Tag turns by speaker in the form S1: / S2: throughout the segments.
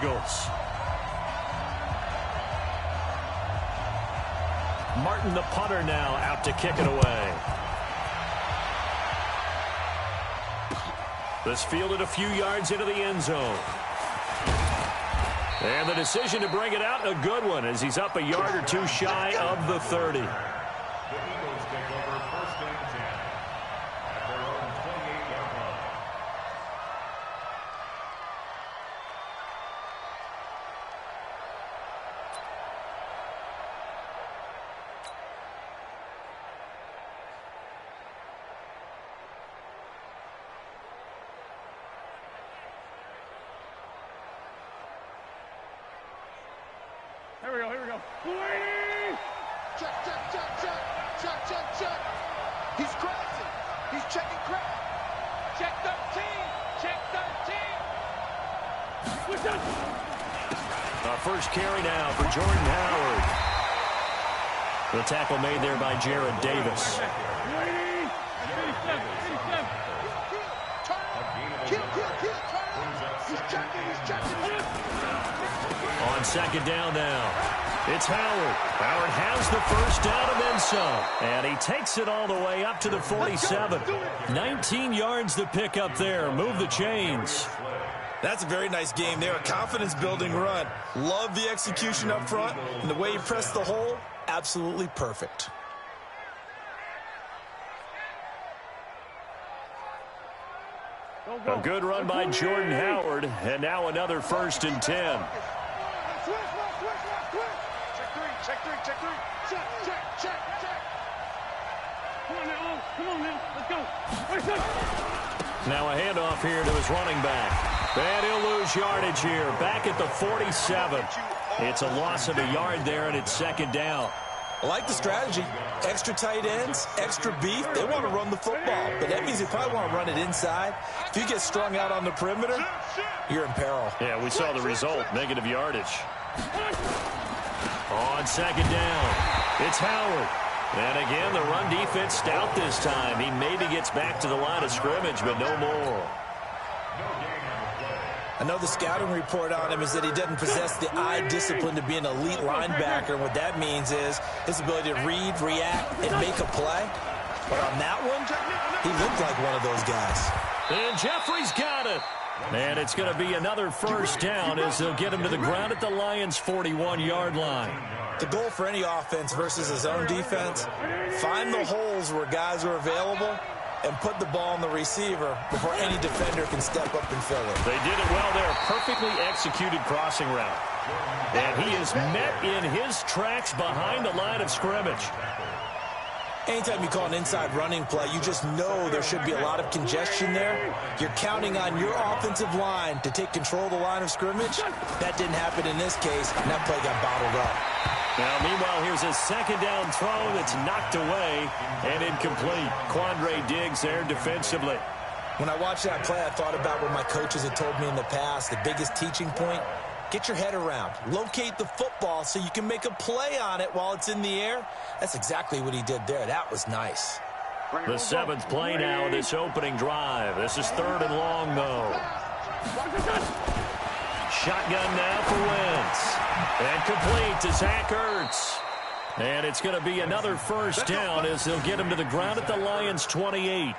S1: Eagles. Martin, the punter, now out to kick it away. This fielded a few yards into the end zone. And the decision to bring it out, a good one, as he's up a yard or two shy of the 30.
S2: The Eagles take over first and 10 at their own 28-yard line.
S3: Here we go.
S4: Check. He's crossing. He's checking crack. Check 13.
S3: What's that?
S1: First carry now for Jordan Howard. The tackle made there by Jared Davis. On second down now. It's Howard. Howard has the first down and then some. And he takes it all the way up to the 47. 19 yards to pick up there. Move the chains.
S5: That's a very nice game there. A confidence-building run. Love the execution up front. And the way he pressed the hole, absolutely perfect.
S1: A good run by Jordan Howard. And now another first and 10.
S4: Check three. Check.
S3: Come on now. Let's go.
S1: Now a handoff here to his running back. And he'll lose yardage here. Back at the 47. It's a loss of a yard there, and it's second down.
S5: I like the strategy. Extra tight ends, extra beef. They want to run the football, but that means they probably want to run it inside. If you get strung out on the perimeter, you're in peril.
S1: Yeah, we saw the result. Negative yardage. On second down, it's Howard. And again, the run defense stout this time. He maybe gets back to the line of scrimmage, but no more.
S5: I know the scouting report on him is that he doesn't possess the eye discipline to be an elite linebacker. What that means is his ability to read, react, and make a play. But on that one, he looked like one of those guys.
S1: And Jeffrey's got it. And it's going to be another first down as they'll get him to the ground at the Lions' 41-yard line.
S5: The goal for any offense versus his own defense, find the holes where guys are available and put the ball on the receiver before any defender can step up and fill it.
S1: They did it well there. Perfectly executed crossing route. And he is met in his tracks behind the line of scrimmage.
S5: Anytime you call an inside running play, you just know there should be a lot of congestion there. You're counting on your offensive line to take control of the line of scrimmage. That didn't happen in this case, and that play got bottled up.
S1: Now, meanwhile, here's a second down throw that's knocked away and incomplete. Quandre Diggs there defensively.
S5: When I watched that play, I thought about what my coaches had told me in the past. The biggest teaching point, get your head around. Locate the football so you can make a play on it while it's in the air. That's exactly what he did there. That was nice.
S1: The seventh play now of this opening drive. This is third and long, though. Shotgun now for Wentz. And complete to Zach Ertz. And it's going to be another first down as they'll get him to the ground at the Lions' 28.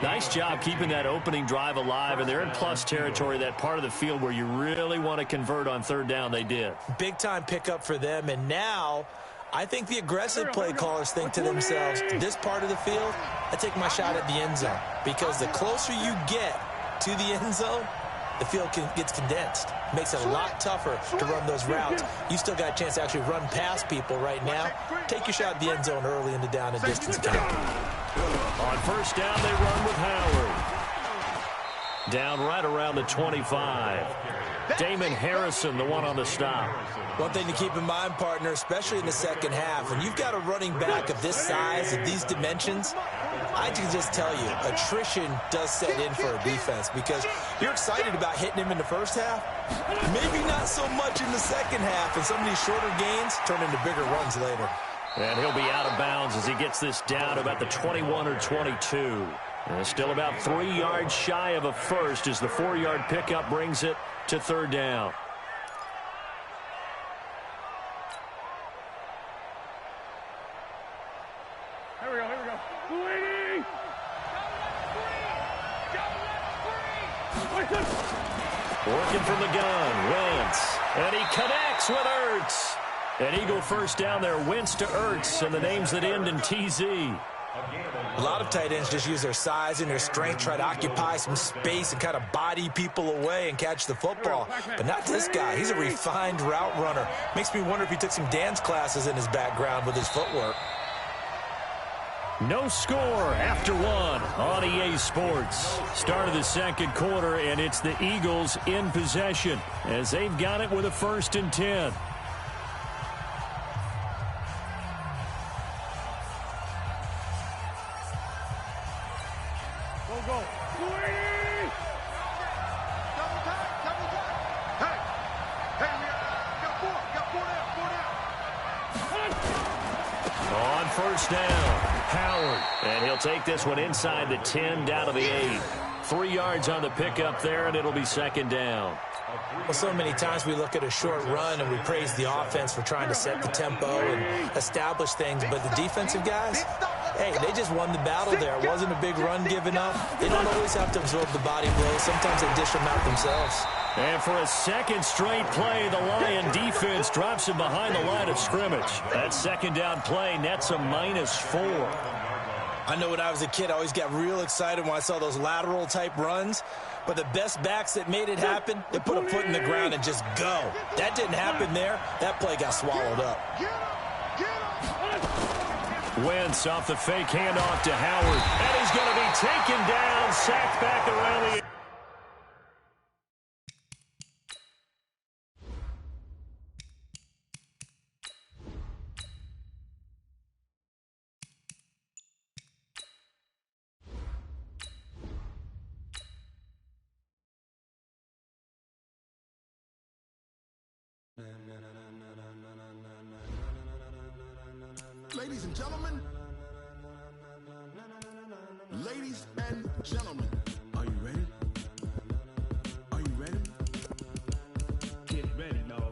S1: Nice job keeping that opening drive alive, and they're in plus territory, that part of the field where you really want to convert on third down. They did.
S5: Big-time pickup for them, and now I think the aggressive play callers think to themselves, this part of the field, I take my shot at the end zone, because the closer you get to the end zone, the field gets condensed. Makes it a lot tougher to run those routes. You still got a chance to actually run past people right now. Take your shot at the end zone early in the down and distance count.
S1: On first down, they run with Howard. Down right around the 25. Damon Harrison, the one on the stop.
S5: One thing to keep in mind, partner, especially in the second half, when you've got a running back of this size, of these dimensions, I can just tell you, attrition does set in for a defense because you're excited about hitting him in the first half, maybe not so much in the second half, and some of these shorter gains turn into bigger runs later.
S1: And he'll be out of bounds as he gets this down to about the 21 or 22. And still about 3 yards shy of a first as the 4-yard pickup brings it to third down. looking from the gun. Wentz. And he connects with Ertz. An Eagle first down there. Wentz to Ertz. And the names that end in TZ.
S5: A lot of tight ends just use their size and their strength, try to occupy some space and kind of body people away and catch the football. But not this guy. He's a refined route runner. Makes me wonder if he took some dance classes in his background with his footwork.
S1: No score after one on EA Sports. Start of the second quarter, and it's the Eagles in possession as they've got it with a 1st and 10.
S3: Go.
S1: On 1st down, Howard. And he'll take this one inside the 10, down to the 8. 3 yards on the pickup there, and it'll be 2nd down.
S5: Well, so many times we look at a short run and we praise the offense for trying to set the tempo and establish things, but the defensive guys, hey, they just won the battle there. It wasn't a big run given up. They don't always have to absorb the body blows. Sometimes they dish them out themselves.
S1: And for a second straight play, the Lion defense drops him behind the line of scrimmage. That 2nd down play nets a -4.
S5: I know when I was a kid, I always got real excited when I saw those lateral-type runs. But the best backs that made it happen, they put a foot in the ground and just go. That didn't happen there. That play got swallowed up.
S1: Wentz off the fake handoff to Howard. And he's going to be taken down, sacked back around the...
S6: Ladies and gentlemen, are you ready? Are you ready?
S3: Get ready, no.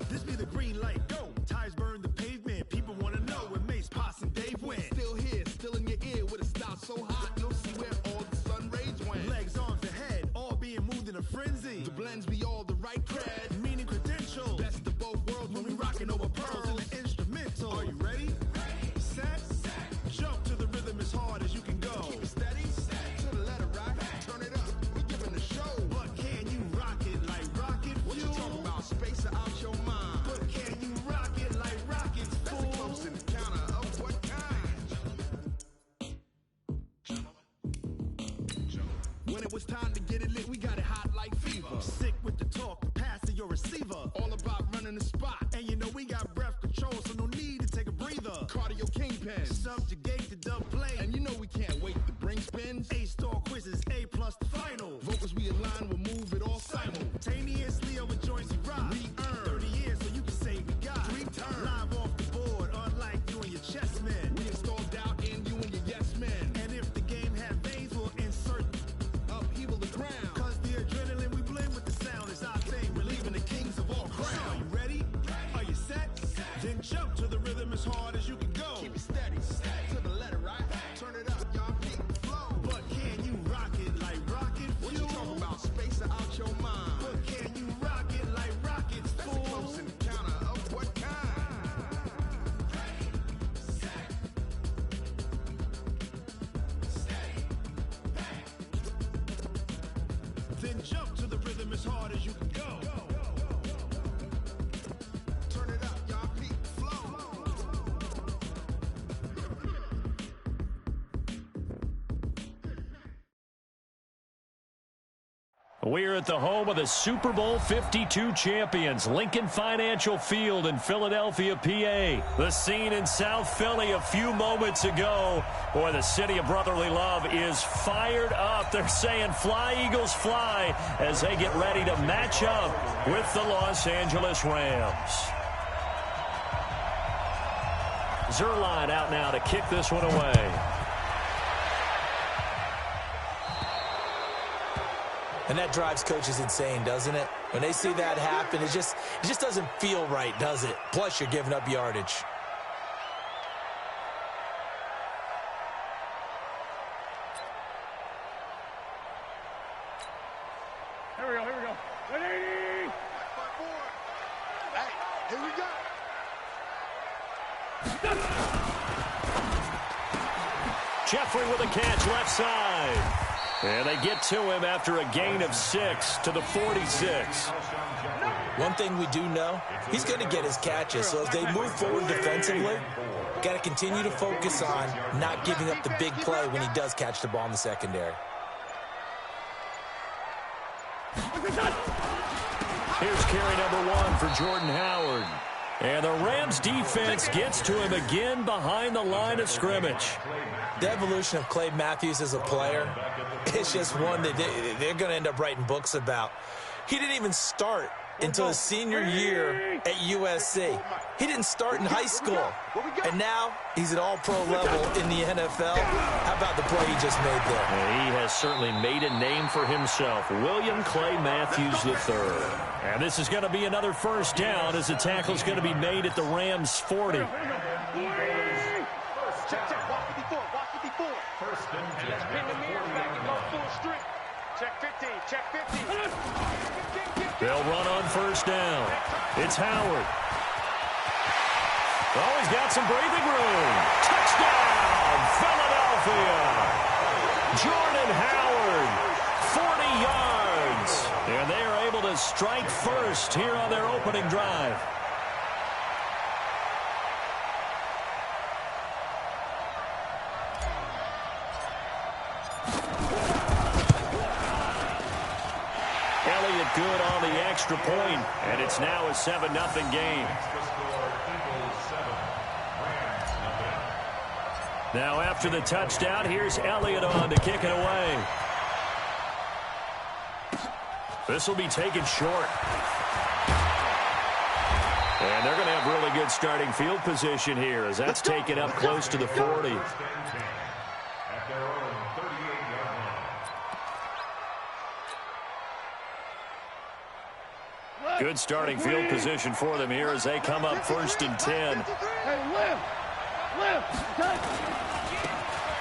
S6: This be the green light, go. Tires burn the pavement. People want to know where Mace, Potts, and Dave went. Still here, still in your ear with a style so hot, you'll see where all the sun rays went. Legs, arms, and head, all being moved in a frenzy. The blends be all the right cred, meaning credentials. Best of both worlds when we rockin' over pearls in the instrumental. Are you ready? Set, jump to the rhythm as hard as you can go. Keep it steady, to the letter right, turn it up, we giving the show. But can you rock it like rocket fuel? What you talking about, space or out your mind? But can you rock it like rockets, fool? That's a close encounter of what kind? When it was time to get it lit, we got it hot like fever. Sick with the talk, the pass to your receiver. All about running the spot. And you know we got breath control, so no need to take a breather. Cardio kingpin, subjugate the dub play. And you know we can't wait to bring spins. A-star quizzes, A+ the final. Vocals we align, we'll move it all simultaneously over joints we rock. We earn 30 years, so you can say we got 3 turns. Live off the board, unlike you and your chess men. We install doubt in you and your yes men. And if the game had veins, we'll insert upheaval the ground. Cause the adrenaline we blend with the sound is our thing, relieving the kings of all crowns. So are you ready? Are you set? Then jump to the rhythm as hard as you can go. Keep it steady, to the letter right. Turn it up, y'all keep the flow. But can you rock it like rocket fuel? What you talking about, space or out your mind? But can you rock it like rockets, fool? That's a close encounter of what kind? Then jump to the rhythm as hard as you can go. Turn it up, y'all keep the flow.
S1: We're at the home of the Super Bowl 52 champions, Lincoln Financial Field in Philadelphia, PA. The scene in South Philly a few moments ago. Boy, the city of brotherly love is fired up. They're saying, fly, Eagles, fly, as they get ready to match up with the Los Angeles Rams. Zerline out now to kick this one away.
S5: And that drives coaches insane, doesn't it? When they see that happen, it just doesn't feel right, does it? Plus, you're giving up yardage.
S3: Here we go. 180.
S4: Hey, here we go.
S1: Jeffrey with a catch left side. And they get to him after a gain of 6 to the 46.
S5: One thing we do know, he's going to get his catches. So as they move forward defensively, got to continue to focus on not giving up the big play when he does catch the ball in the secondary.
S1: Here's carry number 1 for Jordan Howard. And the Rams defense gets to him again behind the line of scrimmage.
S5: The evolution of Clay Matthews as a player, it's just one that they're going to end up writing books about. He didn't even start until his senior year at USC. He didn't start in high school. And now he's at all-pro level in the NFL. How about the play he just made there?
S1: And he has certainly made a name for himself. William Clay Matthews III. And this is going to be another first down as the tackle is going to be made at the Rams 40.
S4: Check, watch 54.
S2: First and 10.
S4: Let's pin the mirror back and go full strength. Check 15.
S1: They'll run on first down. It's Howard. Oh, he's got some breathing room. Touchdown, Philadelphia. Jordan Howard, 40 yards. And they are able to strike first here on their opening drive. Good on the extra point, and it's now a 7-0 game. Now after the touchdown, here's Elliott on to kick it away. This will be taken short. And they're going to have really good starting field position here as that's taken up close to the 40. Good starting field position for them here as they come up first and 10.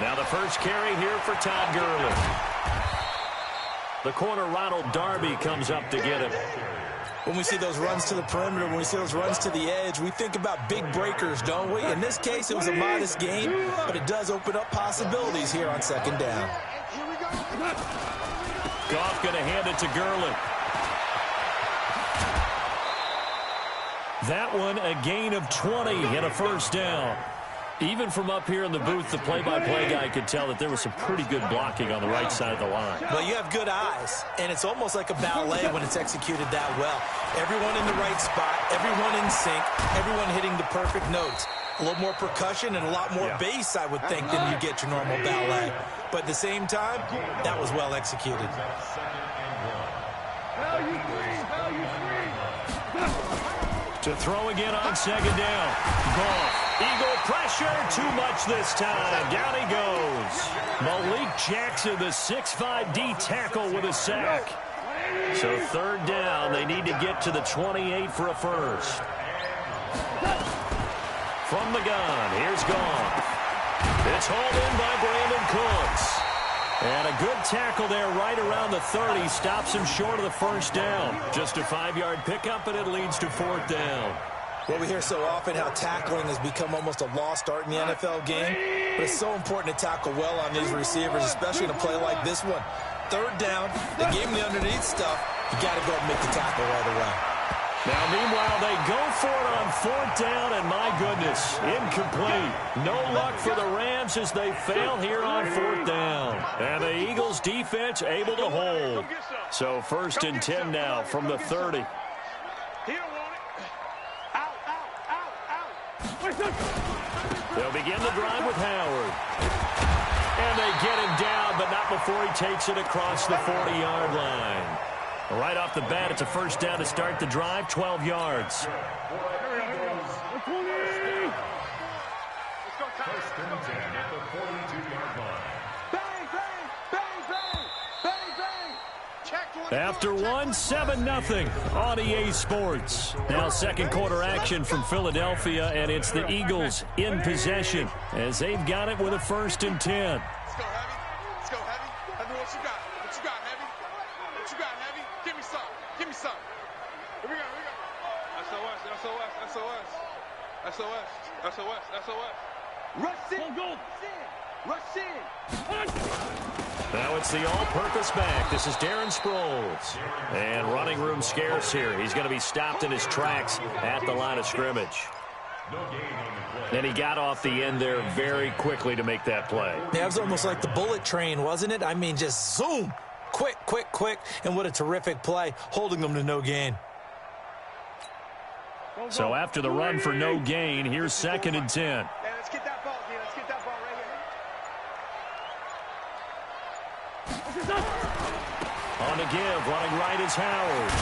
S1: Now the first carry here for Todd Gurley. The corner Ronald Darby comes up to get him.
S5: When we see those runs to the perimeter, when we see those runs to the edge, we think about big breakers, don't we? In this case, it was a modest gain, but it does open up possibilities here on second down.
S1: Goff going to hand it to Gurley. That one, a gain of 20 and a first down. Even from up here in the booth, the play-by-play guy could tell that there was some pretty good blocking on the right side of the line.
S5: Well, you have good eyes, and it's almost like a ballet when it's executed that well. Everyone in the right spot, everyone in sync, everyone hitting the perfect notes. A little more percussion and a lot more bass, I would think, than you get your normal ballet. But at the same time, that was well executed.
S1: To throw again on second down. Goff. Eagle pressure. Too much this time. Down he goes. Malik Jackson, the 6'5" D tackle with a sack. So third down. They need to get to the 28 for a first. From the gun. Here's Goff. It's hauled in by Brandon Cooks. And a good tackle there right around the 30. Stops him short of the first down. Just a 5-yard pickup, and it leads to fourth down.
S5: Well, we hear so often how tackling has become almost a lost art in the NFL game. But it's so important to tackle well on these receivers, especially in a play like this one. Third down, they gave him the underneath stuff. You got to go and make the tackle right away.
S1: Now, meanwhile, they go for it on fourth down, and my goodness, incomplete. No luck for the Rams as they fail here on fourth down. And the Eagles' defense able to hold. So first and 10 now from the 30.
S4: He don't want it. Out.
S1: They'll begin the drive with Howard. And they get him down, but not before he takes it across the 40-yard line. Right off the bat, it's a first down to start the drive, 12 yards.
S2: First and 10 at the 42-yard line.
S4: Bang.
S1: After one, 7-0 on EA Sports. Now second quarter action from Philadelphia, and it's the Eagles in possession as they've got it with a 1st and 10.
S4: Let's go, Heavy. Let's go, Heavy. Heavy, what you got? What you got, Heavy? What you got, Heavy? Give me some. Give me some. Here we go, here we go. SOS, SOS, SOS. SOS, SOS, SOS. Rush in. Go. Rush in.
S1: Now it's the all-purpose back. This is Darren Sproles. And running room scarce here. He's going to be stopped in his tracks at the line of scrimmage. And he got off the end there very quickly to make that play.
S5: Yeah, it was almost like the bullet train, wasn't it? I mean, just zoom. Quick, quick, quick. And what a terrific play, holding them to no gain.
S1: So after the run for no gain, here's 2nd and 10.
S4: Hey, let's get that ball, dude. Let's get that ball right here.
S1: On the give, running right is Howard.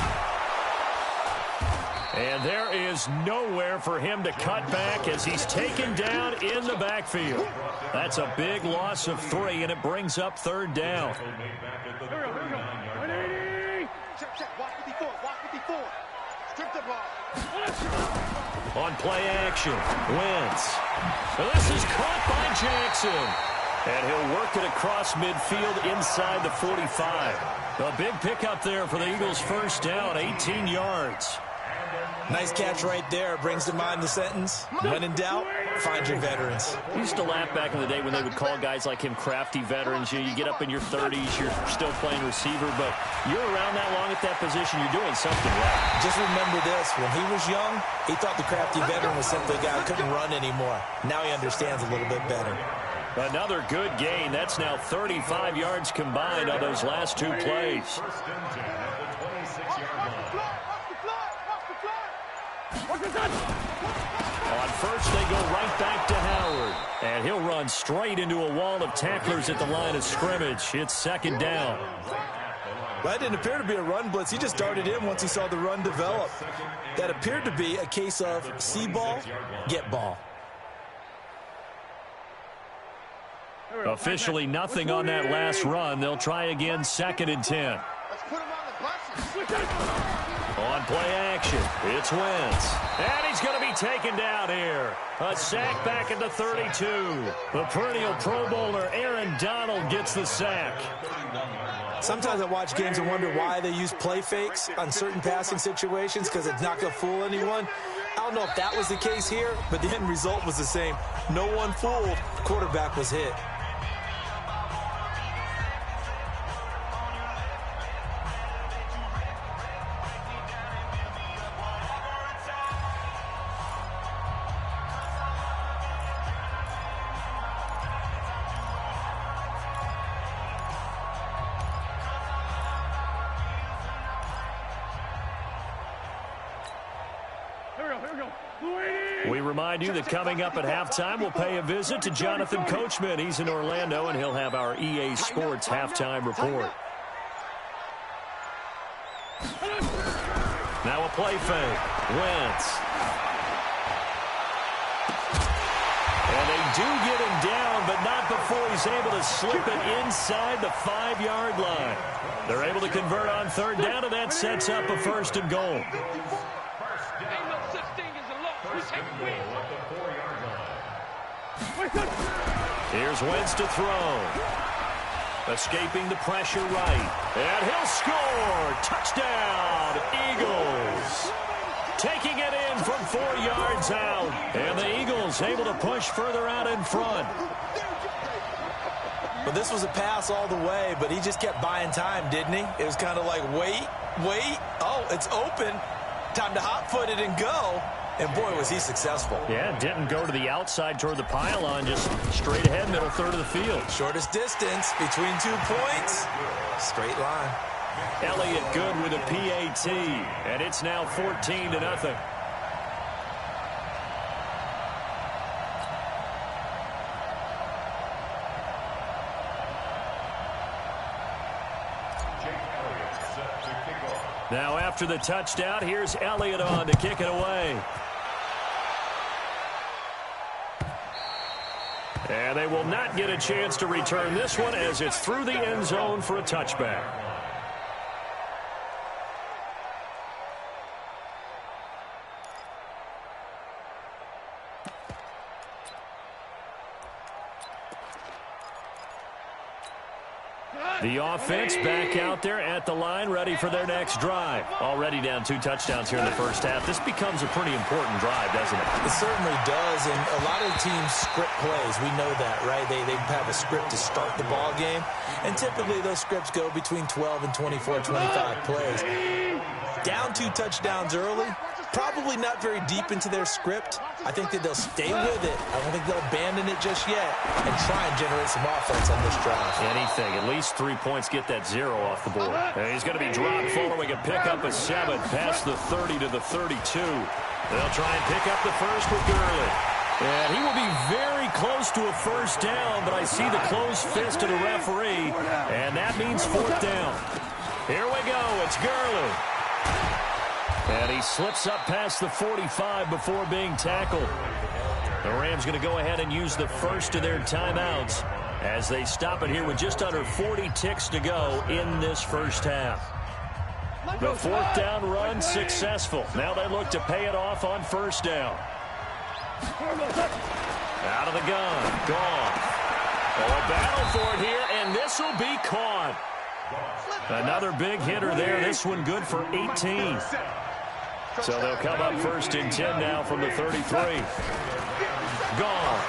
S1: And there is nowhere for him to cut back as he's taken down in the backfield. That's a big loss of 3, and it brings up 3rd down.
S4: Check. Walk 54. Walk 54. Strip the ball.
S1: On play action, Wentz. This is caught by Jackson. And he'll work it across midfield inside the 45. A big pickup there for the Eagles' 1st down, 18 yards.
S5: Nice catch right there. Brings to mind the sentence, when in doubt, find your veterans.
S1: I used to laugh back in the day when they would call guys like him crafty veterans. You get up in your 30s, you're still playing receiver, but you're around that long at that position, you're doing something right.
S5: Just remember this, when he was young, he thought the crafty veteran was simply a guy who couldn't run anymore. Now he understands a little bit better.
S1: Another good gain. That's now 35 yards combined on those last 2 plays. On first, they go right back to Howard. And he'll run straight into a wall of tacklers at the line of scrimmage. It's 2nd down.
S5: Well, that didn't appear to be a run blitz. He just darted in once he saw the run develop. That appeared to be a case of see ball, get ball.
S1: Officially nothing on that last run. They'll try again, 2nd and 10.
S4: Let's put him on the buses.
S1: On play action, it's Wentz. And he's going to be taken down here. A sack back at the 32. The perennial Pro Bowler Aaron Donald gets the sack.
S5: Sometimes I watch games and wonder why they use play fakes on certain passing situations, because it's not going to fool anyone. I don't know if that was the case here, but the end result was the same. No one fooled. The quarterback was hit.
S1: We remind you that coming up at halftime, we'll pay a visit to Jonathan Coachman. He's in Orlando, and he'll have our EA Sports halftime report. Now a play fake. Wentz. And they do get him down, but not before he's able to slip it inside the 5-yard line. They're able to convert on 3rd down, and that sets up a 1st and goal. Here's Wentz to throw. Escaping the pressure right. And he'll score. Touchdown, Eagles. Taking it in from 4 yards out. And the Eagles able to push further out in front.
S5: But this was a pass all the way, but he just kept buying time, didn't he? It was kind of like, wait. Oh, it's open. Time to hot-foot it and go. And, boy, was he successful.
S1: Yeah, didn't go to the outside toward the pylon, just straight ahead, middle third of the field.
S5: Shortest distance between 2 points. Straight line.
S1: Elliott good with a PAT, and it's now 14-0. Now after the touchdown, here's Elliott on to kick it away. And they will not get a chance to return this one as it's through the end zone for a touchback. The offense back out there at the line, ready for their next drive. Already down 2 touchdowns here in the first half. This becomes a pretty important drive, doesn't it?
S5: It certainly does, and a lot of the teams script plays. We know that, right? They have a script to start the ball game, and typically those scripts go between 12 and 24, 25 plays. Down 2 touchdowns early, probably not very deep into their script. I think that they'll stay with it. I don't think they'll abandon it just yet and try and generate some offense on this drive.
S1: Anything. At least 3 points, get that 0 off the board. And he's going to be dropped following a pickup of 7 past the 30 to the 32. They'll try and pick up the first with Gurley. And he will be very close to a first down, but I see the closed fist of the referee, and that means 4th down. Here we go. It's Gurley. And he slips up past the 45 before being tackled. The Rams going to go ahead and use the first of their timeouts as they stop it here with just under 40 ticks to go in this first half. The 4th down run successful. Now they look to pay it off on first down. Out of the gun. Gone. A battle for it here, and this will be caught. Another big hitter there. This one good for 18. So they'll come up 1st and 10 now from the 33. Gone.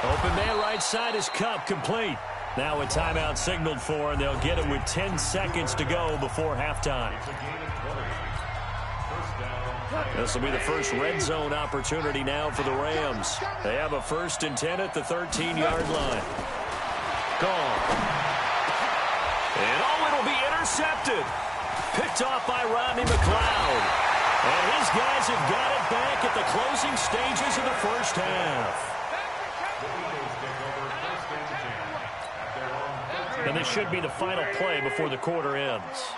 S1: Open man right side is Cup, complete. Now a timeout signaled for, and they'll get it with 10 seconds to go before halftime. This will be the first red zone opportunity now for the Rams. They have a 1st and 10 at the 13-yard line. Gone. And it'll be intercepted. Picked off by Rodney McLeod. And his guys have got it back at the closing stages of the first half. And this should be the final play before the quarter ends.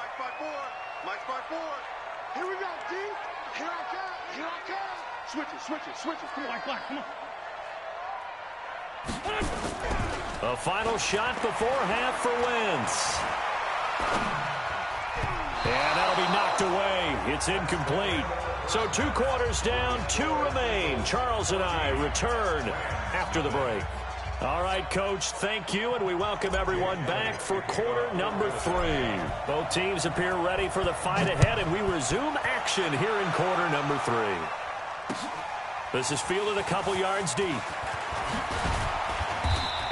S6: Here we go, D. Here I come. Here I come. Switch it. Come on, come on.
S1: A final shot before half for Wentz. And that'll be knocked away. It's incomplete. So 2 quarters down, 2 remain. Charles and I return after the break. All right, Coach, thank you, and we welcome everyone back for quarter number 3. Both teams appear ready for the fight ahead, and we resume action here in quarter number 3. This is fielded a couple yards deep.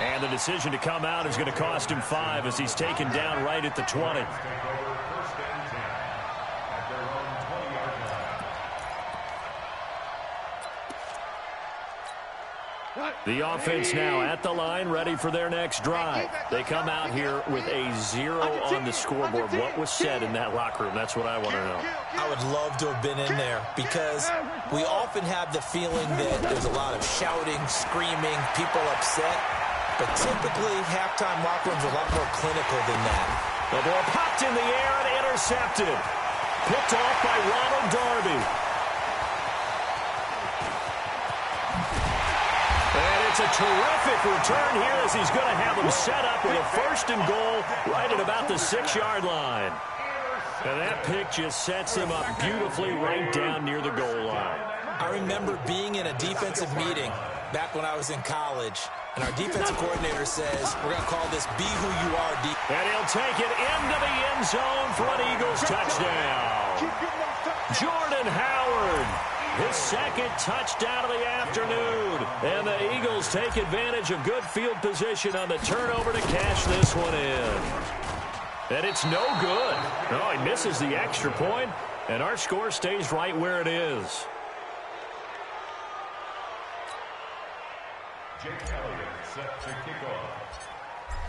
S1: And the decision to come out is going to cost him 5 as he's taken down right at the 20. The offense now at the line, ready for their next drive. They come out here with a 0 on the scoreboard. What was said in that locker room? That's what I want to know.
S5: I would love to have been in there because we often have the feeling that there's a lot of shouting, screaming, people upset. But typically, halftime locker rooms are a lot more clinical than that.
S1: The ball popped in the air and intercepted. Picked off by Ronald Darby. It's a terrific return here as he's going to have him set up with a 1st and goal right at about the 6-yard line. And that pick just sets him up beautifully right down near the goal line.
S5: I remember being in a defensive meeting back when I was in college, and our defensive coordinator says, we're going to call this Be Who You Are Deep.
S1: And he'll take it into the end zone for an Eagles touchdown. Jordan Howard. His 2nd touchdown of the afternoon. And the Eagles take advantage of good field position on the turnover to cash this one in. And it's no good. No, he misses the extra point, and our score stays right where it is.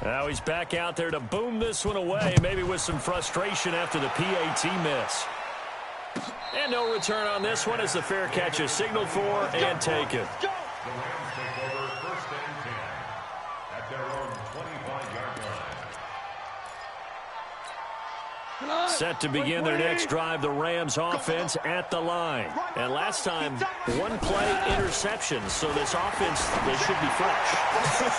S1: Now he's back out there to boom this one away, maybe with some frustration after the PAT miss. And no return on this one as the fair catch is signaled for and taken.
S2: The Rams take over 1st and 10 at their own 25-yard
S1: Set to begin their next drive, the Rams offense at the line. And last time, one play interception, so this offense, they should be fresh.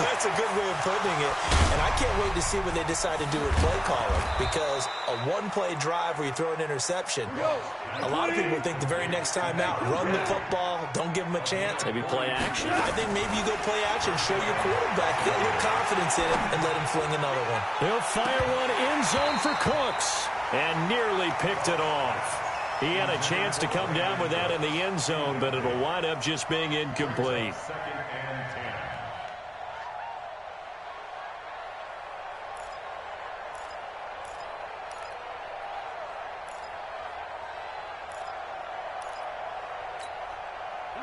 S5: That's a good way of putting it. And I can't wait to see what they decide to do with play calling, because a one-play drive where you throw an interception, a lot of people think the very next time out, run the football, don't give them a chance.
S1: Maybe play action.
S5: I think maybe you go play action, show your quarterback, get a little confidence in him, and let him fling another one.
S1: He'll fire one end zone for Cooks. And nearly picked it off. He had a chance to come down with that in the end zone, but it'll wind up just being incomplete.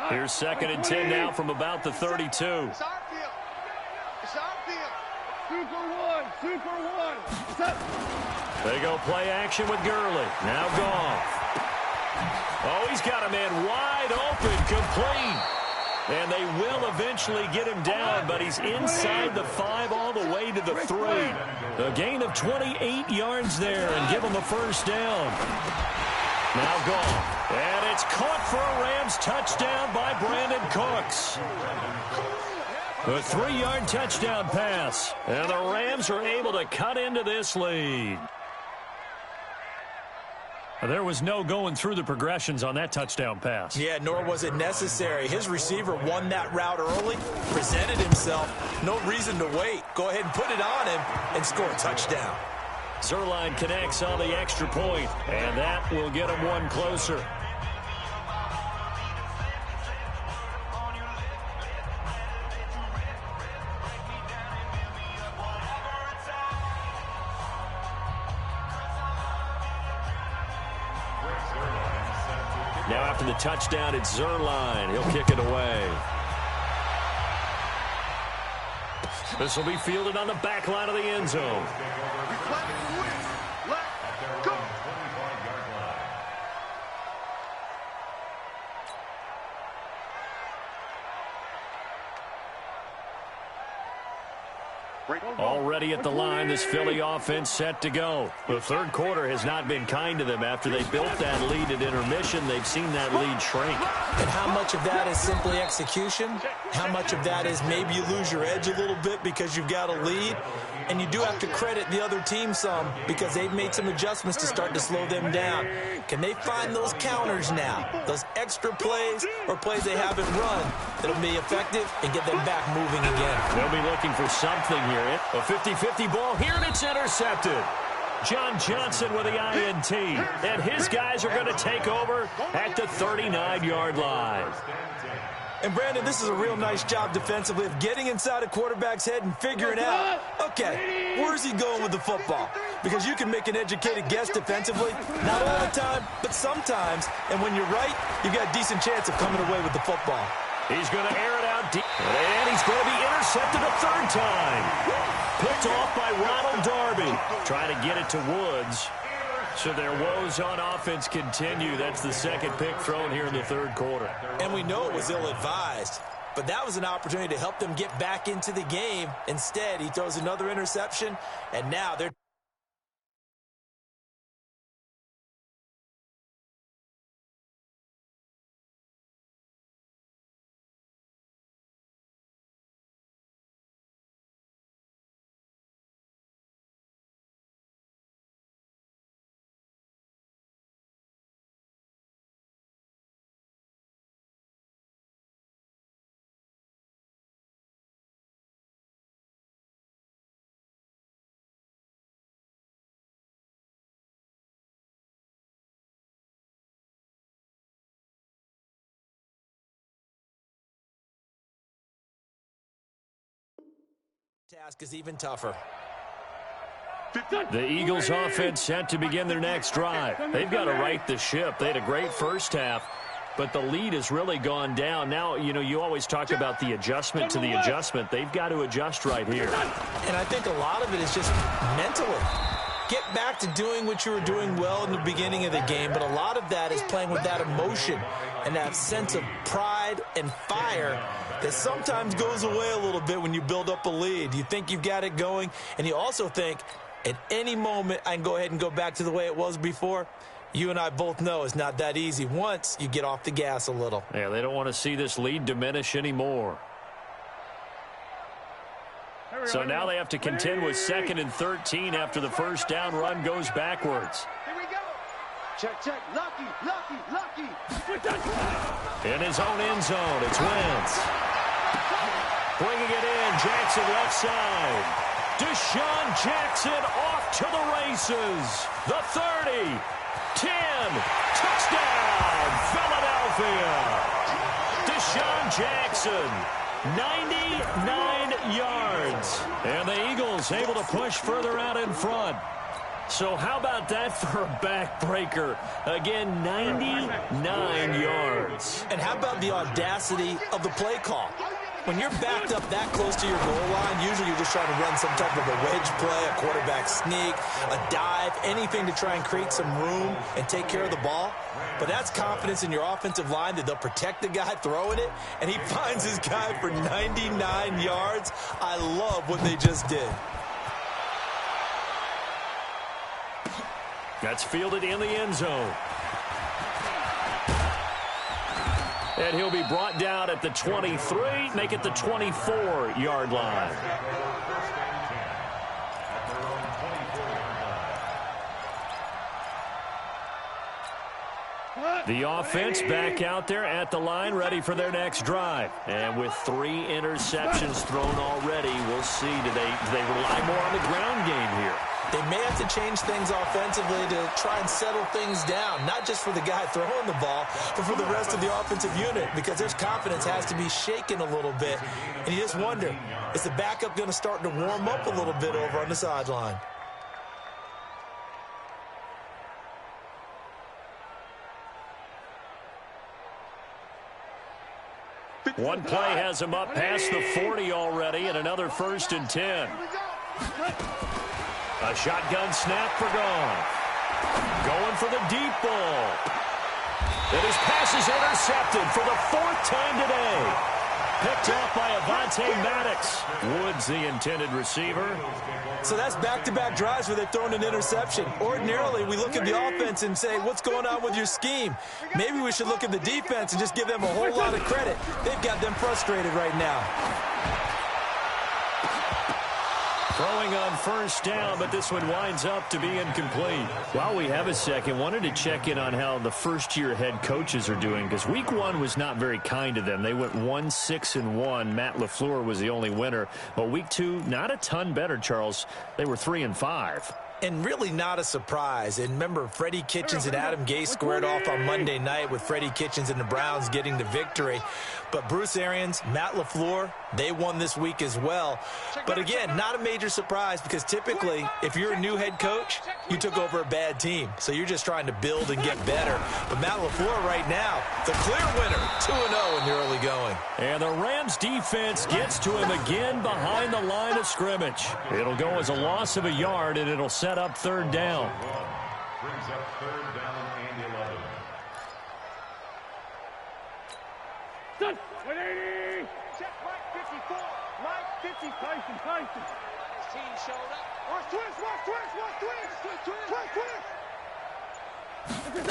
S1: Here's 2nd and 10 now from about the 32.
S4: It's our field. It's our field.
S3: Super one. What's up?
S1: They go play action with Gurley. Now Goff. Oh, he's got a man wide open, complete. And they will eventually get him down, but he's inside the 5 all the way to the 3. A gain of 28 yards there and give him a first down. Now Goff. And it's caught for a Rams touchdown by Brandon Cooks. A 3-yard touchdown pass. And the Rams are able to cut into this lead. There was no going through the progressions on that touchdown pass.
S5: Yeah, nor was it necessary. His receiver won that route early, presented himself. No reason to wait. Go ahead and put it on him and score a touchdown.
S1: Zerline connects on the extra point, and that will get him one closer. Now after the touchdown, it's Zerline. He'll kick it away. This will be fielded on the back line of the end zone.
S4: Let's go.
S1: Already at the line, this Philly offense set to go. The third quarter has not been kind to them. After they built that lead at intermission, they've seen that lead shrink.
S5: And how much of that is simply execution? How much of that is maybe you lose your edge a little bit because you've got a lead? And you do have to credit the other team some because they've made some adjustments to start to slow them down. Can they find those counters now, those extra plays or plays they haven't run that'll be effective and get them back moving again?
S1: They'll be looking for something here. A 50-50 ball here, and it's intercepted. John Johnson with the INT, and his guys are going to take over at the 39-yard line.
S5: And, Brandon, this is a real nice job defensively of getting inside a quarterback's head and figuring out, okay, where's he going with the football? Because you can make an educated guess defensively, not all the time, but sometimes. And when you're right, you've got a decent chance of coming away with the football.
S1: He's going to air it out deep, and he's going to be intercepted a third time. Picked off by Ronald Darby. Trying to get it to Woods. So their woes on offense continue. That's the second pick thrown here in the third quarter.
S5: And we know it was ill-advised, but that was an opportunity to help them get back into the game. Instead, he throws another interception, and now they're task is even tougher.
S1: The Eagles offense set to begin their next drive. They've got to right the ship. They had a great first half, but the lead has really gone down. Now, you know, you always talk about the adjustment to the adjustment. They've got to adjust right here.
S5: And I think a lot of it is just mentally. Get back to doing what you were doing well in the beginning of the game, but a lot of that is playing with that emotion and that sense of pride and fire that sometimes goes away a little bit when you build up a lead. You think you've got it going, and you also think, At any moment, I can go ahead and go back to the way it was before. You and I both know it's not that easy once you get off the gas a little.
S1: Yeah, they don't want to see this lead diminish anymore. So now they have to contend with 2nd and 13 after the first down run goes backwards.
S3: Here we go. Check, check. Lucky, lucky, lucky.
S1: In his own end zone, it's Wentz. Bringing it in, Jackson left side. Deshaun Jackson off to the races. The 30, 10, touchdown, Philadelphia. Deshaun Jackson, 99 yards. And the Eagles able to push further out in front. So how about that for a backbreaker? Again, 99 yards.
S5: And how about the audacity of the play call? When you're backed up that close to your goal line, usually you're just trying to run some type of a wedge play, a quarterback sneak, a dive, anything to try and create some room and take care of the ball. But that's confidence in your offensive line that they'll protect the guy throwing it, and he finds his guy for 99 yards. I love what they just did.
S1: That's fielded in the end zone. And he'll be brought down at the 23, make it the 24-yard line. The offense back out there at the line, ready for their next drive. And with 3 interceptions thrown already, we'll see, do they rely more on the ground game here?
S5: They may have to change things offensively to try and settle things down, not just for the guy throwing the ball, but for the rest of the offensive unit, because their confidence has to be shaken a little bit. And you just wonder, is the backup going to start to warm up a little bit over on the sideline?
S1: One play has him up past the 40 already, and another 1st and 10. A shotgun snap for Goff. Going for the deep ball. And his pass is intercepted for the 4th time today. Picked up by Avonte Maddox. Woods, the intended receiver.
S5: So that's back-to-back drives where they've thrown an interception. Ordinarily, we look at the offense and say, what's going on with your scheme? Maybe we should look at the defense and just give them a whole lot of credit. They've got them frustrated right now.
S1: Throwing on 1st down, but this one winds up to be incomplete. While we have a second, wanted to check in on how the first-year head coaches are doing, because week 1 was not very kind to them. They went 1-6-1. Matt LaFleur was the only winner. But week 2, not a ton better, Charles. They were 3-5.
S5: And really not a surprise. And remember, Freddie Kitchens and Adam Gase squared off on Monday night with Freddie Kitchens and the Browns getting the victory. But Bruce Arians, Matt LaFleur, they won this week as well. But again, not a major surprise, because typically, if you're a new head coach, you took over a bad team. So you're just trying to build and get better. But Matt LaFleur right now, the clear winner, 2-0 in the early going.
S1: And the Rams defense gets to him again behind the line of scrimmage. It'll go as a loss of a yard, and it'll set up 3rd down.
S2: Brings up 3rd down and 11.
S3: Done. 180. Check Mike 54. Mike 50. Tyson. Team showed up. Watch twist.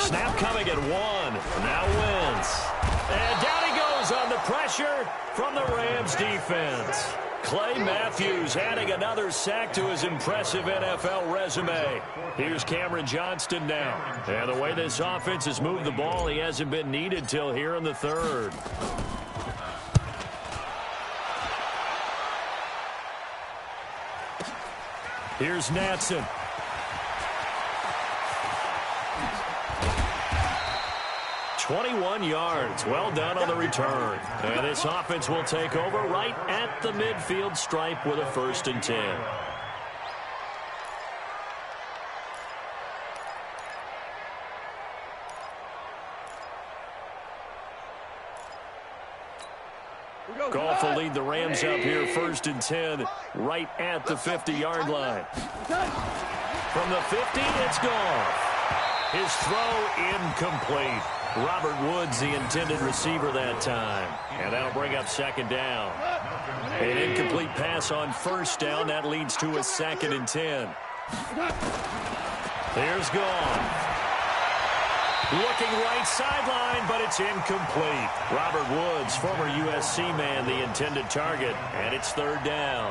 S1: Snap coming at 1. Now Wentz. And down he goes on the pressure from the Rams defense. Clay Matthews adding another sack to his impressive NFL resume. Here's Cameron Johnston now. And the way this offense has moved the ball, he hasn't been needed till here in the 3rd. Here's Natson. .21 yards. Well done on the return. And this offense will take over right at the midfield stripe with a 1st and 10. Goff will lead the Rams up here, 1st and 10, right at the 50-yard line. From the 50, it's Goff. His throw incomplete. Robert Woods, the intended receiver that time. And that'll bring up 2nd down. An incomplete pass on 1st down. That leads to a 2nd and 10. Here's gone. Looking right sideline, but it's incomplete. Robert Woods, former USC man, the intended target, and it's third down.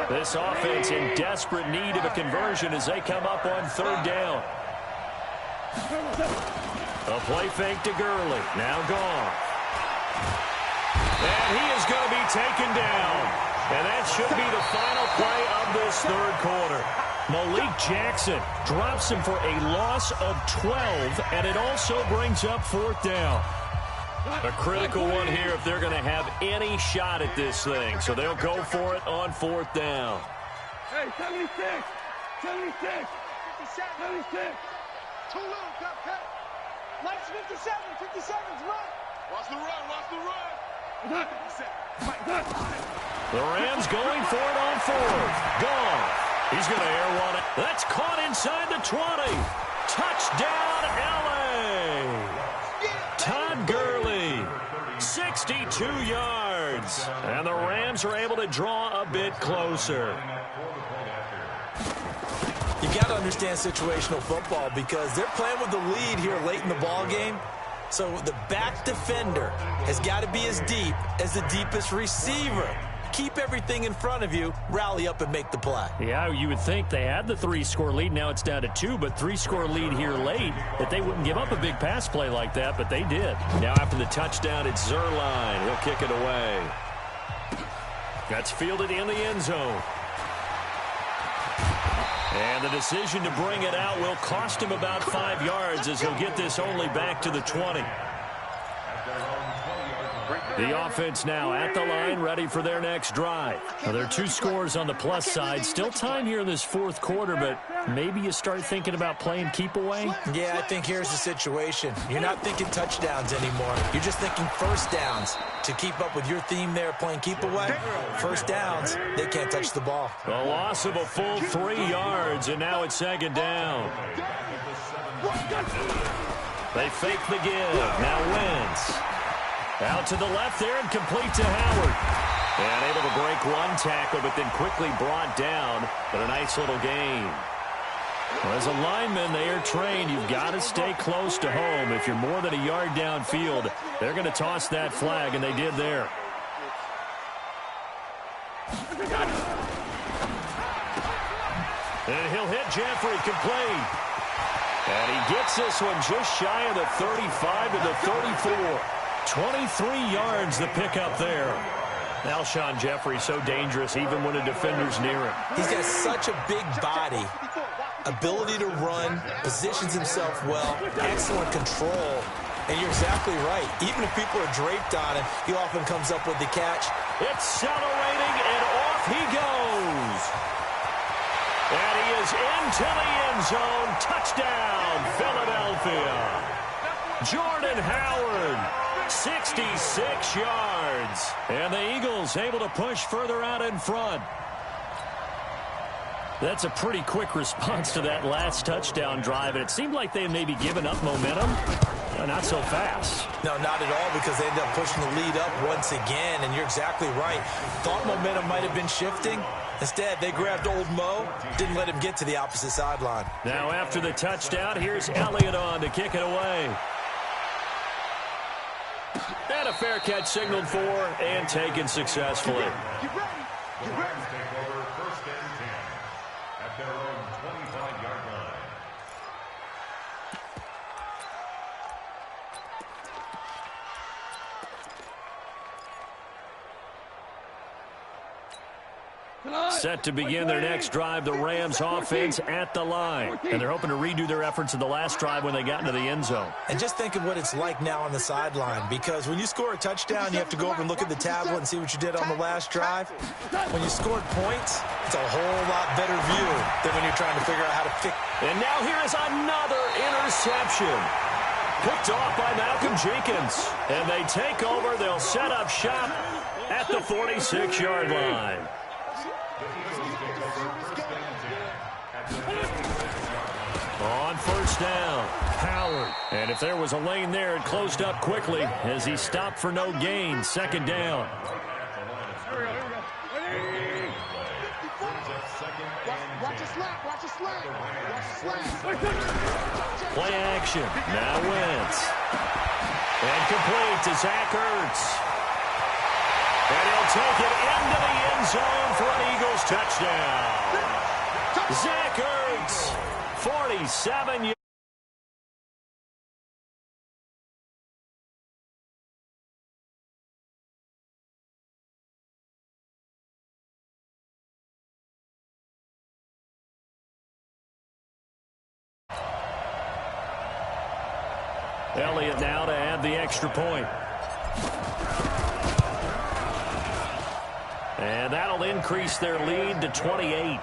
S1: This offense in desperate need of a conversion as they come up on third down. A play fake to Gurley. Now gone. And he is going to be taken down. And that should be the final play of this third quarter. Malik Jackson drops him for a loss of 12, and it also brings up fourth down. A critical one here if they're going to have any shot at this thing. So they'll go for it on fourth down.
S3: Hey, 76, 76, 76.
S4: Too little, cut.
S3: Mike's 57, 57's right.
S4: Watch the run.
S1: The Rams going for it on fourth. Gone. He's going to air one. That's caught inside the 20. Touchdown, L.A. Todd Gurley, 62 yards. And the Rams are able to draw a bit closer.
S5: You got to understand situational football because they're playing with the lead here late in the ball game. So the back defender has got to be as deep as the deepest receiver. Keep everything in front of you, rally up and make the play.
S1: Yeah, you would think they had the 3-score lead. Now it's down to 2, but 3-score lead here late, that they wouldn't give up a big pass play like that, but they did. Now after the touchdown, it's Zerline. He'll kick it away. That's fielded in the end zone. And the decision to bring it out will cost him about 5 yards as he'll get this only back to the 20. The offense now at the line, ready for their next drive. Now, there are 2 scores on the plus side. Still time here in this fourth quarter, but maybe you start thinking about playing keep away?
S5: Yeah, I think here's the situation. You're not thinking touchdowns anymore. You're just thinking first downs. To keep up with your theme there, playing keep away, first downs, they can't touch the ball.
S1: A loss of a full 3 yards, and now it's second down. They fake the give. Now Wentz. Out to the left there and complete to Howard. And able to break one tackle, but then quickly brought down. But a nice little gain. Well, as a lineman, they are trained. You've got to stay close to home. If you're more than a yard downfield, they're going to toss that flag, and they did there. And he'll hit Jeffrey, complete. And he gets this one just shy of the 35 to the 34. 23 yards the pickup there. Alshon Jeffrey so dangerous even when a defender's near him.
S5: He's got such a big body, ability to run, positions himself well, excellent control. And you're exactly right. Even if people are draped on him, he often comes up with the catch.
S1: Accelerating, and off he goes. And he is into the end zone. Touchdown, Philadelphia. Jordan Howard, 66 yards. And the Eagles able to push further out in front. That's a pretty quick response to that last touchdown drive. And it seemed like they had maybe given up momentum. Not so fast.
S5: No, not at all, because they ended up pushing the lead up once again. And you're exactly right. Thought momentum might have been shifting. Instead, they grabbed old Mo, didn't let him get to the opposite sideline.
S1: Now after the touchdown, here's Elliott on to kick it away. And a fair catch signaled for and taken successfully.
S2: Take over first and 10 at their own 25-yard line.
S1: Set to begin their next drive, the Rams offense at the line. And they're hoping to redo their efforts in the last drive when they got into the end zone.
S5: And just think of what it's like now on the sideline, because when you score a touchdown, you have to go over and look at the tablet and see what you did on the last drive. When you scored points, it's a whole lot better view than when you're trying to figure out how to fix.
S1: And now here is another interception. Picked off by Malcolm Jenkins. And they take over. They'll set up shop at the 46-yard line. On first down, Howard. And if there was a lane there, it closed up quickly as he stopped for no gain. Second down.
S3: Watch us
S1: Play action. Now Wentz. And complete to Zach Ertz. And he'll take it into the end zone for an Eagles touchdown. Zach Ertz, 47 yards. Elliott now to add the extra point. And that'll increase their lead to 28.
S2: Makes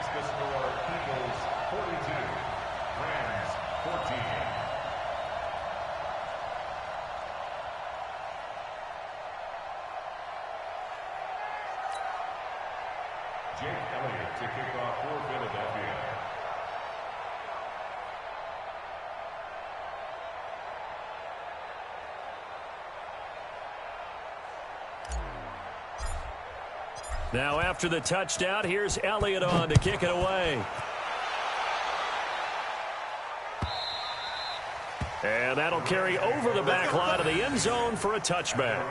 S2: the score Eagles 42, Rams 14. Jake Elliott to kick off for Philadelphia.
S1: Now after the touchdown, here's Elliott on to kick it away. And that'll carry over the back line of the end zone for a touchback.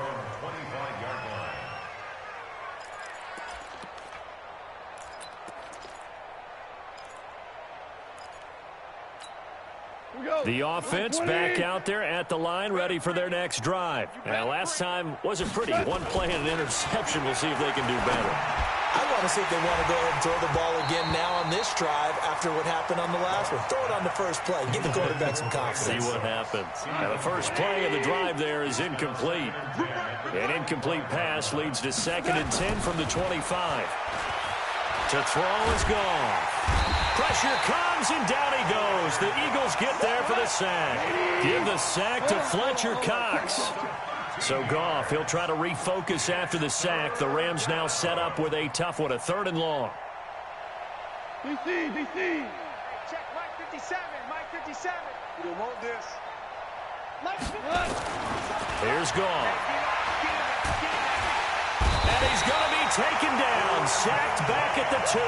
S1: The offense back out there at the line, ready for their next drive. Now, last time wasn't pretty. One play and an interception. We'll see if they can do better.
S5: I want to see if they want to go ahead and throw the ball again now on this drive after what happened on the last one. Throw it on the first play. Give the quarterback some confidence.
S1: See what happens. Now, the first play of the drive there is incomplete. An incomplete pass leads to 2nd and 10 from the 25. To throw is gone. Pressure comes, and down he goes. The Eagles get there for the sack. Give the sack to Fletcher Cox. So Goff, he'll try to refocus after the sack. The Rams now set up with a tough one, a 3rd and long.
S3: DC. Check Mike 57, Mike 57. You don't want this.
S1: Here's Goff. And he's going to be taken down, sacked back at the 2.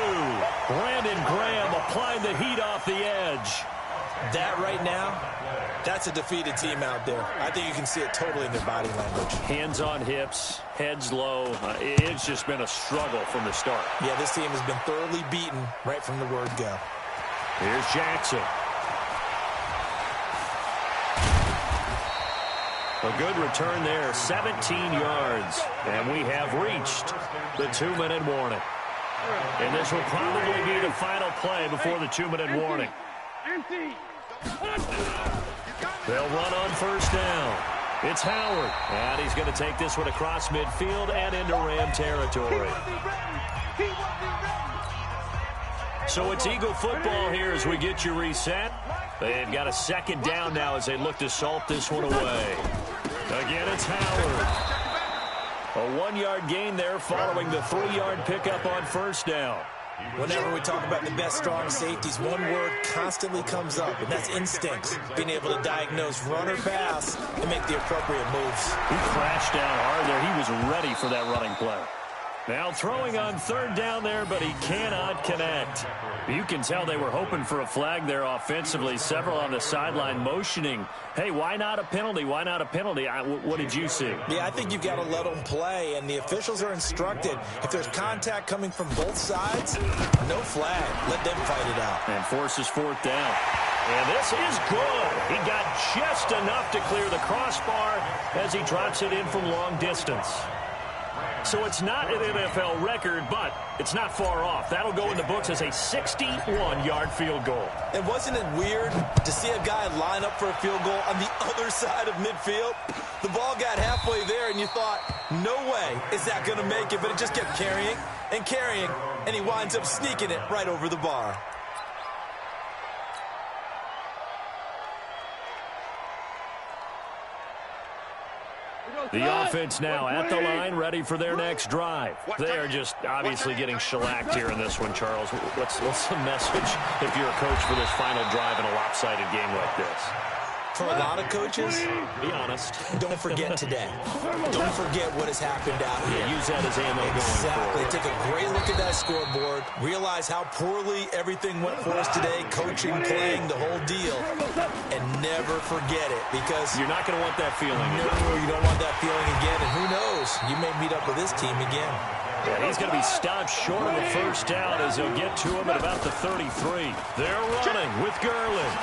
S1: Brandon Graham applying the heat off the edge.
S5: That right now, that's a defeated team out there. I think you can see it totally in their body language.
S1: Hands on hips, heads low. It's just been a struggle from the start.
S5: Yeah, this team has been thoroughly beaten right from the word go.
S1: Here's Jackson. A good return there, 17 yards. And we have reached the 2-minute warning. And this will probably be the final play before the 2-minute warning. They'll run on 1st down. It's Howard. And he's going to take this one across midfield and into Ram territory. So it's Eagle football here as we get you reset. They've got a 2nd down now as they look to salt this one away. Again, it's Howard. A 1-yard gain there following the 3-yard pickup on 1st down.
S5: Whenever we talk about the best strong safeties, one word constantly comes up, and that's instincts. Being able to diagnose run or pass and make the appropriate moves.
S1: He crashed down hard there. He was ready for that running play. Now throwing on 3rd down there, but he cannot connect. You can tell they were hoping for a flag there offensively. Several on the sideline motioning, hey, why not a penalty? Why not a penalty? What did you see?
S5: Yeah, I think you've got to let them play, and the officials are instructed. If there's contact coming from both sides, no flag. Let them fight it out.
S1: And forces 4th down. And this is good. He got just enough to clear the crossbar as he drops it in from long distance. So it's not an NFL record, but it's not far off. That'll go in the books as a 61-yard field goal.
S5: And wasn't it weird to see a guy line up for a field goal on the other side of midfield? The ball got halfway there, and you thought, no way is that going to make it, but it just kept carrying, and he winds up sneaking it right over the bar.
S1: The offense now at the line, ready for their next drive. They are just obviously getting shellacked here in this one, Charles. What's the message if you're a coach for this final drive in a lopsided game like this?
S5: for a lot of coaches,
S1: be honest,
S5: don't forget today. Don't forget what has happened out here.
S1: Yeah, use that as ammo going
S5: Exactly.
S1: forward.
S5: Take a great look at that scoreboard. Realize how poorly everything went for us today, coaching, playing, the whole deal. And never forget it, because
S1: you're not going to want that feeling again.
S5: No, you don't want that feeling again. And who knows? You may meet up with this team again.
S1: Yeah, he's going to be stopped short of a first down as he'll get to him at about the 33. They're running with Garland.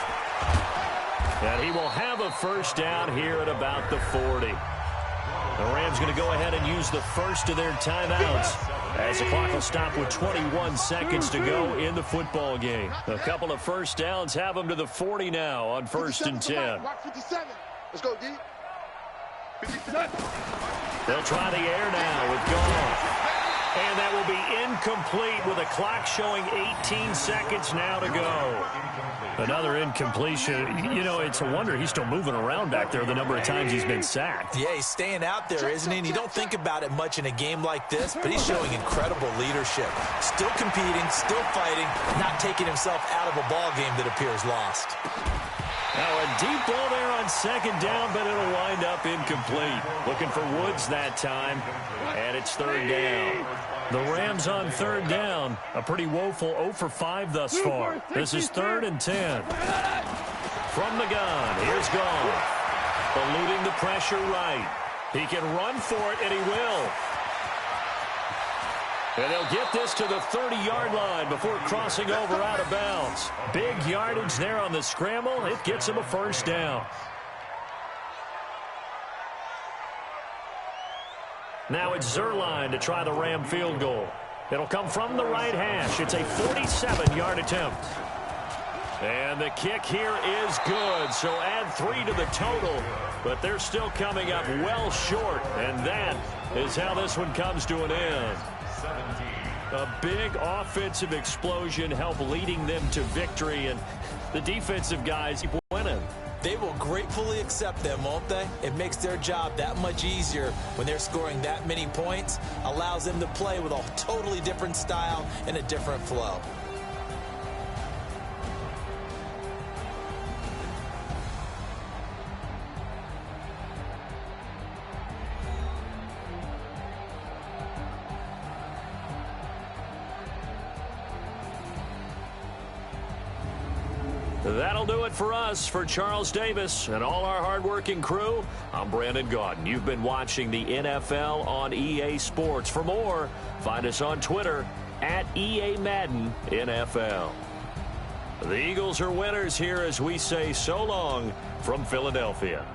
S1: And he will have a first down here at about the 40. The Rams going to go ahead and use the first of their timeouts as the clock will stop with 21 seconds to go in the football game. A couple of first downs have them to the 40 now on 1st and 10.
S4: Rock 57. Let's go, D.
S1: They'll try the air now with Goff. And that will be incomplete with a clock showing 18 seconds now to go. Another incompletion. You know, it's a wonder he's still moving around back there the number of times he's been sacked.
S5: Yeah, he's staying out there, isn't he? And you don't think about it much in a game like this, but he's showing incredible leadership. Still competing, still fighting, not taking himself out of a ball game that appears lost.
S1: Now a deep ball there on second down, but it'll wind up incomplete. Looking for Woods that time, and it's third down. The Rams on third down, a pretty woeful 0 for 5 thus far. This is 3rd and 10. From the gun, here's Goff. Eluding the pressure right. He can run for it, and he will. And they'll get this to the 30-yard line before crossing over out of bounds. Big yardage there on the scramble. It gets him a first down. Now it's Zerline to try the Ram field goal. It'll come from the right hash. It's a 47-yard attempt. And the kick here is good, so add 3 to the total. But they're still coming up well short, and that is how this one comes to an end. A big offensive explosion helped leading them to victory, and the defensive guys keep winning.
S5: They will gratefully accept them, won't they? It makes their job that much easier when they're scoring that many points, allows them to play with a totally different style and a different flow.
S1: That'll do it for us. For Charles Davis and all our hardworking crew, I'm Brandon Gaudin. You've been watching the NFL on EA Sports. For more, find us on Twitter at EA Madden NFL. The Eagles are winners here as we say so long from Philadelphia.